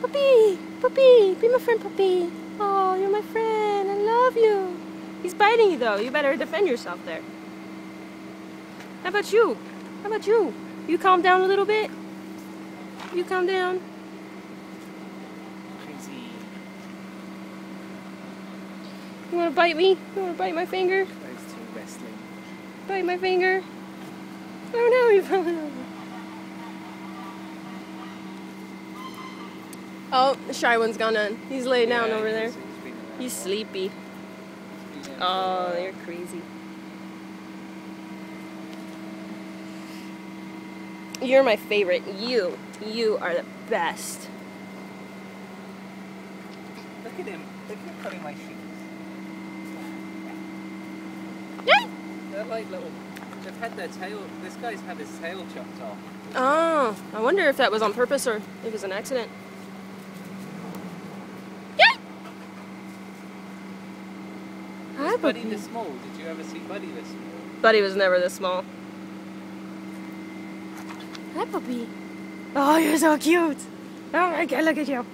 Puppy! Puppy! Be my friend, Puppy! Oh, you're my friend. I love you. He's biting you, though. You better defend yourself there. How about you? How about you? You calm down a little bit? You calm down? Crazy. You want to bite me? You want to bite my finger? Those two wrestling. Bite my finger? Oh no, you fell over. Oh, the shy one's gone on. He's laying down over there. He's sleepy. Oh, they're crazy. You're my favorite. You are the best. Look at him. Look at him cutting my shoes. Yay! They're like little... They've had their tail... This guy's had his tail chopped off. Oh, I wonder if that was on purpose or if it was an accident. Yay! Hi, Buddy Puppy. this small. Did you ever see Buddy this small? Buddy was never this small. Hi, Puppy. Oh, you're so cute. Oh my God, look at you.